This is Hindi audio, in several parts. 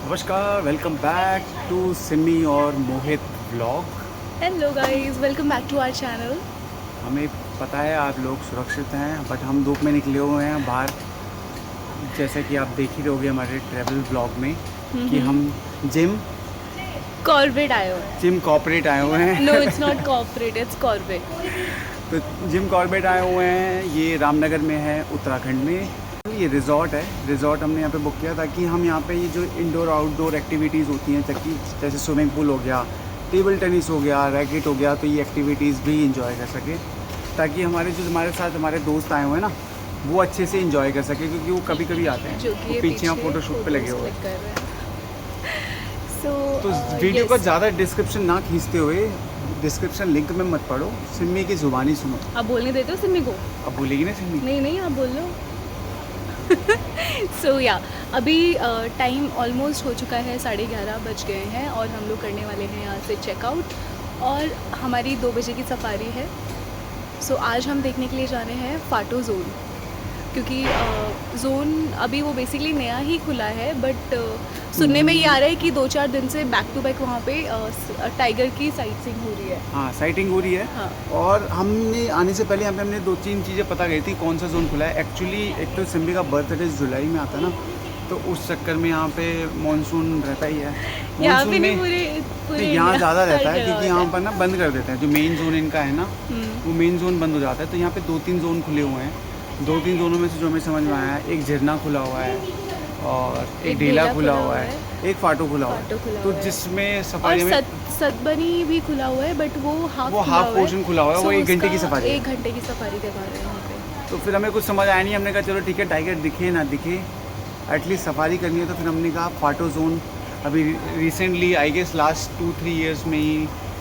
नमस्कार, वेलकम बैक टू सिमी और Mohit blog. Hello guys, welcome back to our channel. हमें पता है आप लोग सुरक्षित हैं, बट हम धूप में निकले हुए हैं बाहर। जैसे कि आप देख ही रहोगे हमारे ट्रैवल ब्लॉग में कि हम जिम कॉर्बेट आए हुए हैं। जिम कॉर्पोरेट आए हुए हैं। No, it's not corporate, it's Corbett. तो जिम कॉर्बेट आए हुए हैं, ये रामनगर में है, उत्तराखंड में। ये रिज़ॉर्ट है। रिज़ॉर्ट हमने यहाँ पे बुक किया ताकि हम यहाँ पे ये जो इंडोर आउटडोर एक्टिविटीज़ होती हैं, जैसे स्विमिंग पूल हो गया, टेबल टेनिस हो गया, रैकेट हो गया, तो ये एक्टिविटीज़ भी इंजॉय कर सके, ताकि हमारे साथ हमारे दोस्त आए हुए हैं ना, वो अच्छे से इंजॉय कर सके, क्योंकि वो कभी कभी आते हैं। जो कि वो पीछे यहाँ फ़ोटोशूट पे लगे हुए हैं। तो वीडियो yes. का ज़्यादा डिस्क्रिप्शन ना खींचते हुए डिस्क्रिप्शन लिंक में मत पढ़ो, सिमी की ज़ुबानी सुनो। आप बोलने देते हो सिमी को? अब बोलेगी ना सिमी? नहीं नहीं, आप बोल लो। सो या अभी टाइम ऑलमोस्ट हो चुका है, 11:30 बज गए हैं और हम लोग करने वाले हैं यहाँ से चेकआउट। और हमारी 2 बजे की सफारी है। सो आज हम देखने के लिए जा रहे हैं फाटो जोन, क्योंकि जोन अभी वो बेसिकली नया ही खुला है, बट सुनने में ये आ रहा है कि 2-4 दिन से बैक टू बैक वहाँ पे टाइगर की साइटिंग हो रही है। हाँ, साइटिंग हो रही है। हाँ। और हमने आने से पहले यहाँ पे हमने 2-3 चीज़ें पता गई थी कौन सा जोन खुला है। एक्चुअली एक तो सिम्बी का बर्थडे जुलाई में आता है ना, तो उस चक्कर में यहाँ पे मानसून रहता ही है। यहाँ पे नहीं, पूरे यहाँ ज़्यादा रहता है, क्योंकि यहाँ पर ना बंद कर देते हैं। जो मेन जोन इनका है ना, वो मेन जोन बंद हो जाता है। तो यहाँ पे 2-3 जोन खुले हुए हैं। 2-3 जोनों में से जो हमें समझ में आया है, एक झरना खुला हुआ है और एक ढेला खुला हुआ है, एक फाटो खुला हुआ है। तो जिसमें सफारी में सतबनी भी खुला हुआ है, बट वो हाफ पोर्शन खुला हुआ है। वो 1 घंटे की सफारी है। 1 घंटे की सफारी करवा रहे हैं यहाँ पे। तो फिर हमें कुछ समझ आया नहीं। हमने कहा चलो ठीक है, टाइगर दिखे ना दिखे, एटलीस्ट सफारी करनी है। तो फिर हमने कहा फाटो जोन अभी recently I guess last 2-3 years में ही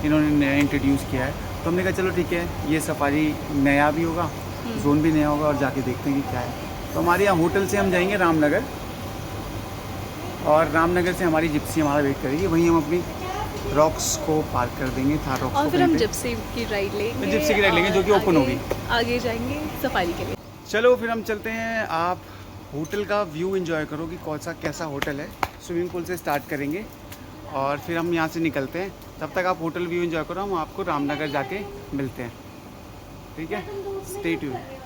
इन्होंने नया इंट्रोड्यूस किया है। तो हमने कहा चलो ठीक है, ये सफारी नया भी होगा, जोन भी नया होगा, और जाके देखते हैं कि क्या है। तो हमारे यहाँ होटल से हम जाएंगे रामनगर, और रामनगर से हमारी जिप्सी हमारा वेट करेगी। वहीं हम अपनी रॉक्स को पार्क कर देंगे, थार रॉक्स और फिर हम जिप्सी की राइड लेंगे। जो कि ओपन होगी। आगे जाएंगे सफारी के लिए। चलो फिर हम चलते हैं। आप होटल का व्यू एंजॉय करो कि कौन सा कैसा होटल है। स्विमिंग पूल से स्टार्ट करेंगे और फिर हम यहाँ से निकलते हैं। तब तक आप होटल व्यू एंजॉय करो, हम आपको रामनगर जाके मिलते हैं। ठीक है, स्टे ट्यून्ड।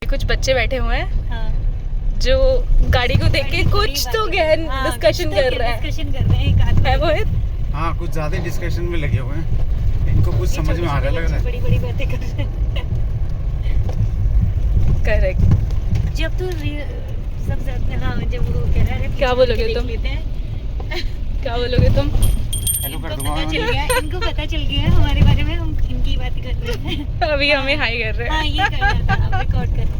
कुछ बच्चे बैठे हुए हैं। हाँ। जो गाड़ी को देख के कुछ तो गहन डिस्कशन कर रहे हैं। है मोहित? हाँ, कुछ ज़्यादा डिस्कशन में लगे हुए हैं। इनको कुछ समझ में आ रहा लग रहा है। बड़ी बातें कर रहे हैं। करेक्ट। जब तो सब हाँ, जब वो कह रहा है क्या बोलोगे तुम? क्या बोलोगे तुम? हेलो कर दूंगा। इनको पता चल गया हमारे बारे में, हम इनकी बात कर रहे हैं। अभी हमें हाई कर रहे हैं। हाँ, ये कर रहा था, आप रिकॉर्ड कर।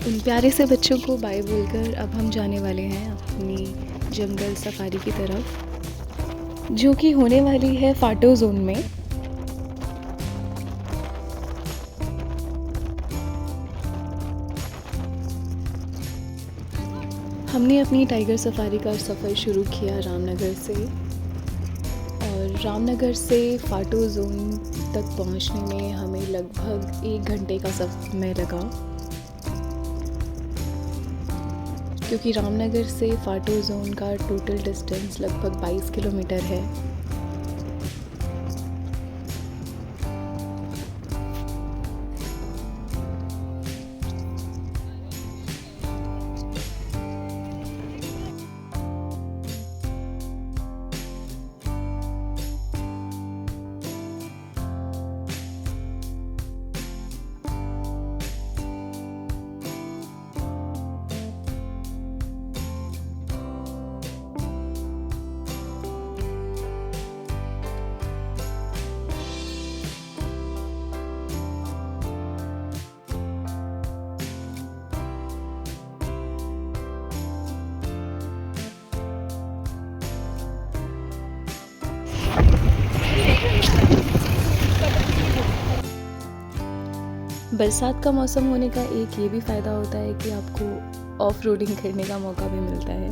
उन प्यारे से बच्चों को बाय बोलकर अब हम जाने वाले हैं अपनी जंगल सफारी की तरफ, जो कि होने वाली है फाटो जोन में। हमने अपनी टाइगर सफारी का सफ़र शुरू किया रामनगर से, और रामनगर से फाटो जोन तक पहुंचने में हमें लगभग 1 घंटे का समय लगा, क्योंकि रामनगर से फाटो जोन का टोटल डिस्टेंस लगभग 22 किलोमीटर है। बरसात का मौसम होने का एक ये भी फ़ायदा होता है कि आपको ऑफ रोडिंग करने का मौका भी मिलता है।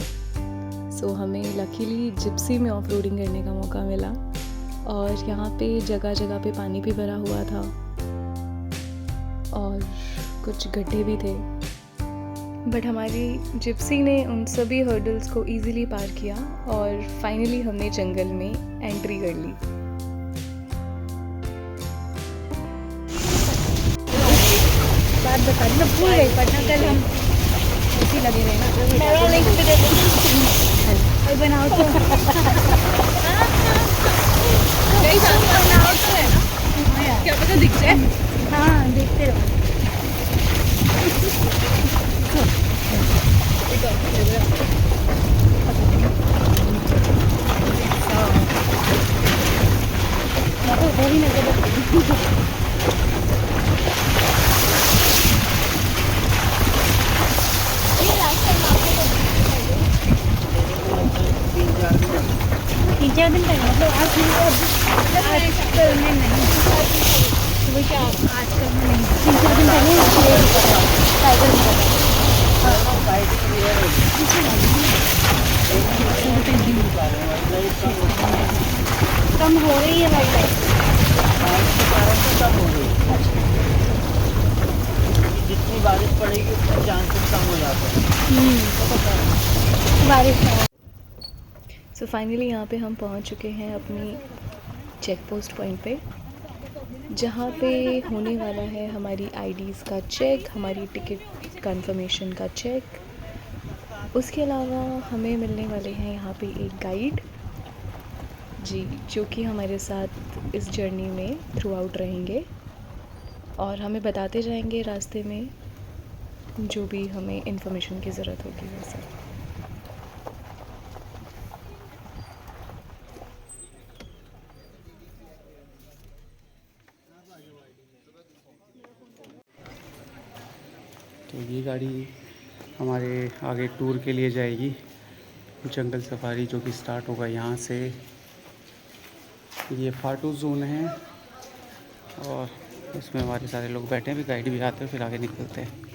सो हमें लकीली जिप्सी में ऑफ रोडिंग करने का मौका मिला, और यहाँ पे जगह जगह पे पानी भी भरा हुआ था और कुछ गड्ढे भी थे, बट हमारी जिप्सी ने उन सभी हर्डल्स को इजीली पार किया और फाइनली हमने जंगल में एंट्री कर ली। बात बता दी ना, भूल गई, वरना कल हम ऐसे लगे रहे ना। मेरा लिंक पे दे दो और बनाओ तो बनाओ तो है ना, क्या पता दिख जाए। हाँ देखते रहो। वही नजर तीन चार दिन पहले, मतलब आज नहीं सुबह क्या आजकल में नहीं, 3-4 दिन पहले कम हो रही है वाइट लाइट कम हो रही है। जितनी बारिश पड़ेगी उतने चांसेस कम हो जाते हैं बारिश में। सो फाइनली यहाँ पे हम पहुँच चुके हैं अपनी चेक पोस्ट पॉइंट पे, जहाँ पे होने वाला है हमारी आईडीज़ का चेक, हमारी टिकट कंफर्मेशन का चेक। उसके अलावा हमें मिलने वाले हैं यहाँ पे एक गाइड जी, जो कि हमारे साथ इस जर्नी में थ्रू आउट रहेंगे और हमें बताते जाएंगे रास्ते में जो भी हमें इन्फॉर्मेशन की ज़रूरत होगी वैसे। तो ये गाड़ी हमारे आगे टूर के लिए जाएगी, जंगल सफारी, जो कि स्टार्ट होगा यहाँ से। ये फाटो जोन है और इसमें हमारे सारे लोग बैठे हैं, भी गाइड भी आते हैं, फिर आगे निकलते हैं।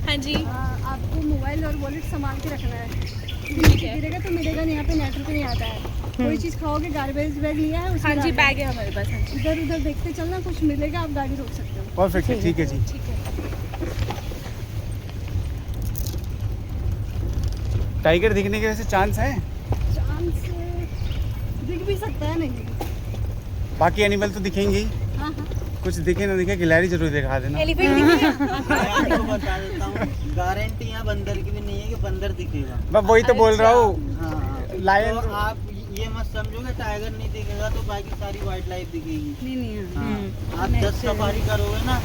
हाँ जी, आपको मोबाइल और वॉलेट संभाल के रखना है, गिरेगा तो मिलेगा नहीं, यहाँ पे नेटवर्क नहीं आता है। कोई चीज़ खाओगे, गार्बेज बैग लिया है उसमें? हाँ जी, बैग है हमारे पास। हाँ जी, इधर उधर देखते चलना, कुछ मिलेगा आप गाड़ी रोक सकते हो। परफेक्ट है, ठीक है जी। ठीक है। टाइगर दिखने के वैसे चांस है? चांस दिख भी सकता है, नहीं बाकी एनिमल तो दिखेंगे ही। हाँ हाँ, कुछ दिखे ना दिखे, गिलहरी जरूर दिखा देना। एलिफेंट दिखेगा। आपको बता देता हूँ, गारंटी यहाँ बंदर की भी नहीं है कि बंदर दिखेगा। मैं वही तो बोल रहा हूँ। हाँ, लायन तो आप ये मत समझो कि टाइगर नहीं दिखेगा तो बाकी सारी वाइल्ड लाइफ दिखेगी। नहीं नहीं हाँ, आप 10 सफारी करोगे ना,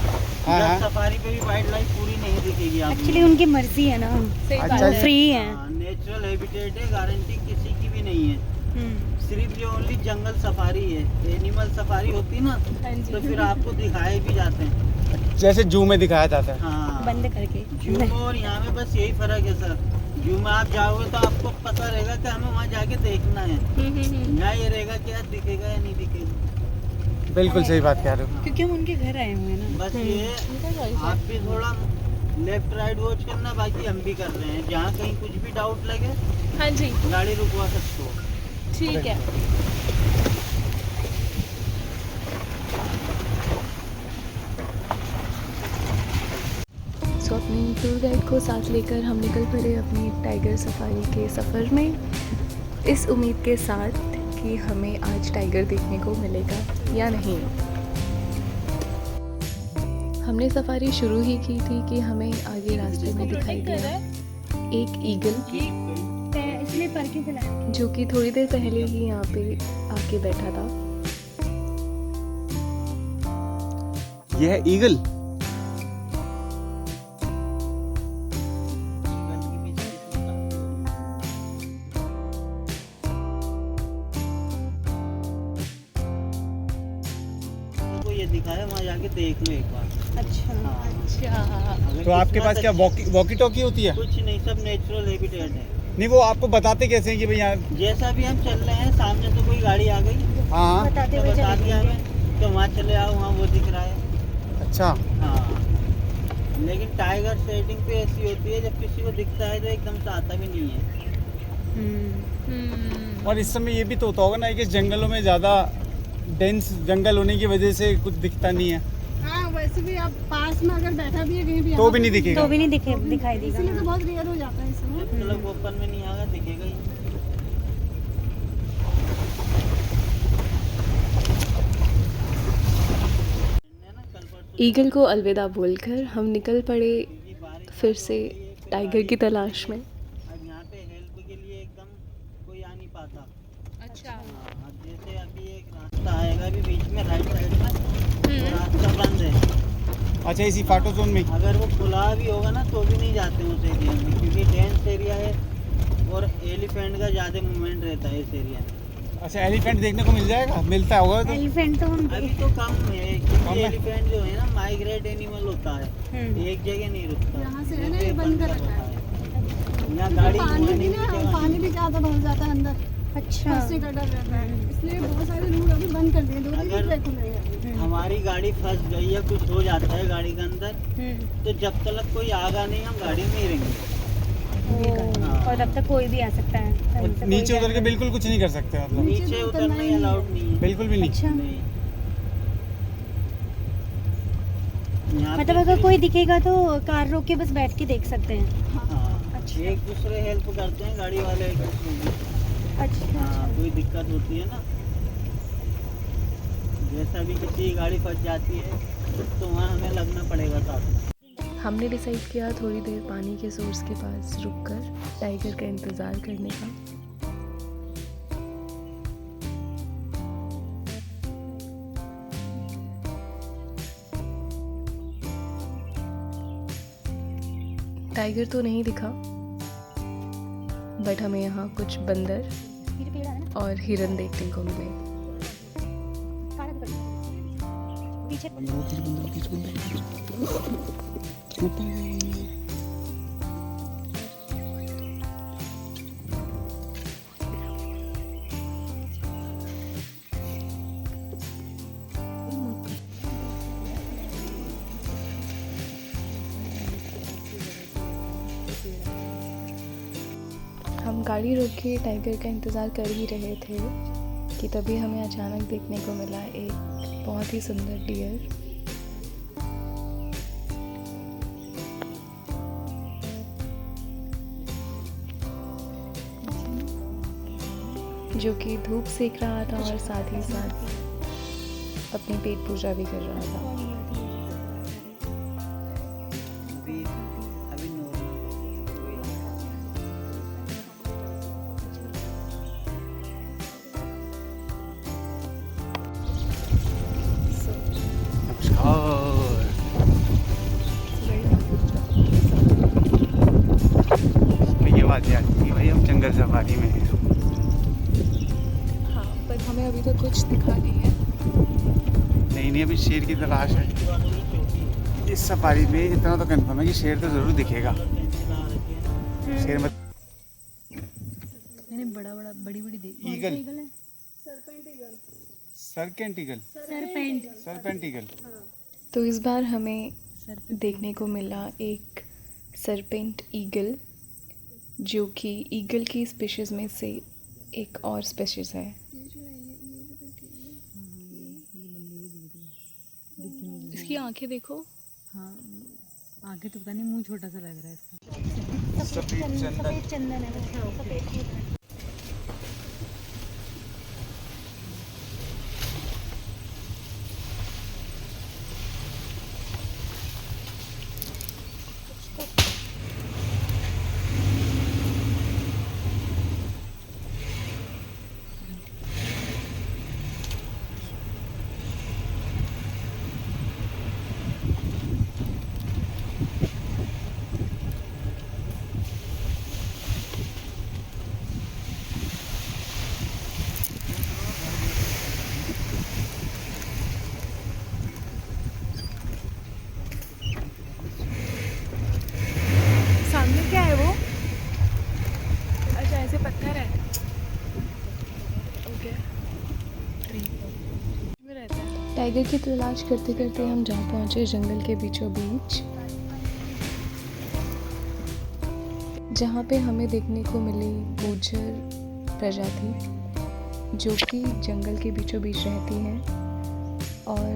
हाँ, 10 सफारी पे भी वाइल्ड लाइफ पूरी नहीं दिखेगी आपको। एक्चुअली उनकी मर्जी है ना, सही बात अच्छा, है। फ्री है। नेचुरल हैबिटेट है, गारंटी किसी की भी नहीं है। सिर्फ ये ओनली जंगल सफारी है। एनिमल सफारी होती ना हाँ जी। तो फिर आपको दिखाए भी जाते हैं। जैसे जू में दिखाया जाता है। हाँ, बंद करके जू में और यहाँ में बस यही फर्क है सर। जू में आप जाओगे तो आपको पता रहेगा कि हमें वहाँ जाके देखना है। यहाँ ये रहेगा कि यार दिखेगा या नहीं दिखेगा। बिल्कुल सही बात कह रहे हो। क्योंकि हम उनके घर आए हुए हैं ना। बस ये आप भी थोड़ा लेफ्ट राइट वॉच करना, बाकी हम भी कर रहे हैं। जहाँ कहीं कुछ भी डाउट लगे हाँ जी, गाड़ी रुकवा सकते हो। ठीक है। सो अपनी टूर गाइड को साथ लेकर हम निकल पड़े अपनी टाइगर सफारी के सफ़र में, इस उम्मीद के साथ कि हमें आज टाइगर देखने को मिलेगा या नहीं। हमने सफारी शुरू ही की थी कि हमें आगे रास्ते में दिखाई दिया एक ईगल, इसलिए पर के चला जो कि थोड़ी देर पहले ही यहाँ पे आके बैठा था। यह है ईगल। तो ये दिखाया, वहाँ जाके देख लो एक बार। अच्छा हाँ। अच्छा, अगर तो आपके पास किस्मत क्या अच्छी- वॉकी टॉकी होती है? कुछ नहीं, सब नेचुरल हैबिटेट है। नहीं, वो आपको बताते कैसे हैं कि भाई यहाँ? जैसा भी हम चल रहे हैं, सामने तो कोई गाड़ी आ गई हाँ बताते तो हुए बता चले दिया जाएंगे। हमें, तो वहाँ चले आओ, वहाँ वो दिख रहा है। अच्छा। हाँ, लेकिन टाइगर सेटिंग पे ऐसी होती है, जब किसी को दिखता है तो एकदम से आता भी नहीं है। और इस समय ये भी तो होता होगा ना कि जंगलों में ज़्यादा डेंस जंगल होने की वजह से कुछ दिखता नहीं है, हाँ, वैसे भी आप पास में अगर बैठा भी है कहीं भी तो भी नहीं दिखेगा। तो भी नहीं दिखाई देगा इसलिए तो ना। बहुत रेयर हो जाता है इस समय। जब तक ओपन में नहीं आएगा दिखेगा ही। ईगल को अलविदा बोलकर हम निकल पड़े फिर से टाइगर की तलाश में। अब यहाँ पे हेल्प के लिए एकदम कोई आ नहीं पाता। अच्छा, हाँ, अब जैसे अभी एक रास्ता आएगा भी बीच में राइट साइड में, वो रास्ता बंद है। अच्छा, इसी फाटो जोन में? अगर वो खुला भी होगा ना तो भी नहीं जाते उस एरिया में, क्योंकि डेंस एरिया है और एलिफेंट का ज़्यादा मूवमेंट रहता है इस एरिया में। अच्छा, एलिफेंट देखने को मिल जाएगा? मिलता होगा तो? एलिफेंट तो हम अभी तो कम है, कम क्योंकि है? एलिफेंट जो है ना माइग्रेट एनिमल होता है, एक जगह नहीं रुकता। यहाँ से है ना, ये बंद कर रखा है। यहाँ गाड़ी पानी घुमाने भी की ना, जगह पानी नहीं। भी ज़्यादा भर जाता है अंदर, अच्छा फंसने का डर रहता है। इसलिए बहुत सारे रूट अभी बंद कर दिए, 2 अगर- दिन खुल रहे हैं। हमारी गाड़ी फंस गई या कुछ हो जाता है गाड़ी के अंदर, तो जब तक कोई आगा नहीं हम गाड़ी में ही रहेंगे। और अब तक कोई भी आ सकता है कहीं से, कोई नीचे उतर के जानवर। बिल्कुल कुछ नहीं कर सकते मतलब? नीचे उतरना ही अलाउड नहीं है। बिल्कुल भी नहीं। अच्छा, नहीं। यहाँ मतलब पे अगर कोई दिखेगा तो कार रोक के बस बैठ के देख सकते हैं। हाँ, अच्छा। एक दूसरे हेल्प करते हैं गाड़ी वाले एक दूसरे की। अच्छा हाँ, कोई दिक्कत होती है ना, जैसा भी किसी की गाड़ी फंस जाती है तो वहाँ हमें लगना पड़ेगा साथ। हमने डिसाइड किया थोड़ी देर पानी के सोर्स के पास रुककर टाइगर का इंतज़ार करने का। टाइगर तो नहीं दिखा, बट हमें यहाँ कुछ बंदर ये पेड़ है ना, और हिरन देखने को मिले। काला पकड़ लो। पीछे हम गाड़ी रोक के टाइगर का इंतज़ार कर ही रहे थे कि तभी हमें अचानक देखने को मिला एक बहुत ही सुंदर डियर। जो कि धूप सेक रहा था और साथ ही साथ अपनी पेट पूजा भी कर रहा था। अभी अभी नॉर्मल कुछ दिखा नहीं है। नहीं अभी शेर की तलाश है। इस सफारी में इतना तो कंफर्म है कि शेर तो ज़रूर दिखेगा। शेर मत मैंने बड़ा बड़ी eagle, serpent eagle serpent eagle. तो इस बार हमें देखने को मिला एक सरपेंट ईगल, जो कि ईगल की स्पीशीज़ में से एक और स्पीशीज़ है। इसकी आंखें देखो। हाँ, आगे तो पता नहीं, मुंह छोटा सा लग रहा है इसका। सफेद चंदन। चंदन है। सफेद सामने क्या है वो? अच्छा, ऐसे पत्थर है। ओके। में रहता है। टाइगर की तलाश करते करते हम जहाँ पहुँचे जंगल के बीचों बीच, जहाँ पे हमें देखने को मिली गुर्जर प्रजाति, जो कि जंगल के बीचों बीच रहती हैं और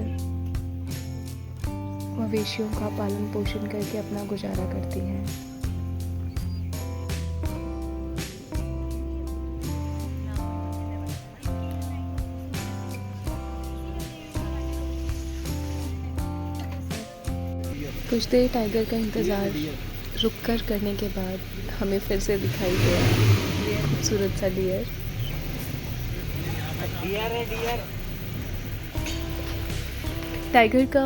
मवेशियों का पालन पोषण करके अपना गुजारा करती हैं। कुछ देर टाइगर का इंतज़ार रुककर करने के बाद हमें फिर से दिखाई दिया खूबसूरत सा डियर। टाइगर का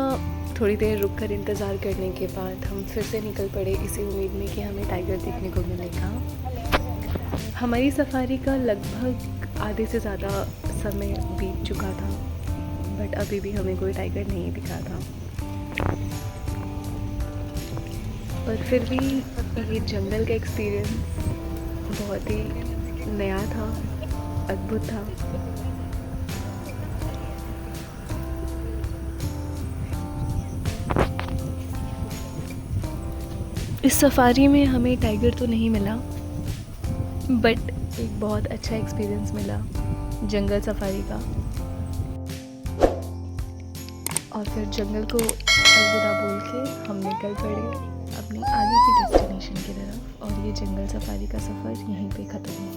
थोड़ी देर रुककर इंतज़ार करने के बाद हम फिर से निकल पड़े इसी उम्मीद में कि हमें टाइगर देखने को मिलेगा। हमारी सफारी का लगभग आधे से ज़्यादा समय बीत चुका था, बट अभी भी हमें कोई टाइगर नहीं दिखा था। पर फिर भी ये जंगल का एक्सपीरियंस बहुत ही नया था, अद्भुत था। इस सफारी में हमें टाइगर तो नहीं मिला, बट एक बहुत अच्छा एक्सपीरियंस मिला जंगल सफारी का। और फिर जंगल को अलविदा बोल के हम निकल पड़े अपनी आगे की डेस्टिनेशन की तरफ, और ये जंगल सफारी का सफ़र यहीं पे ख़त्म हुआ।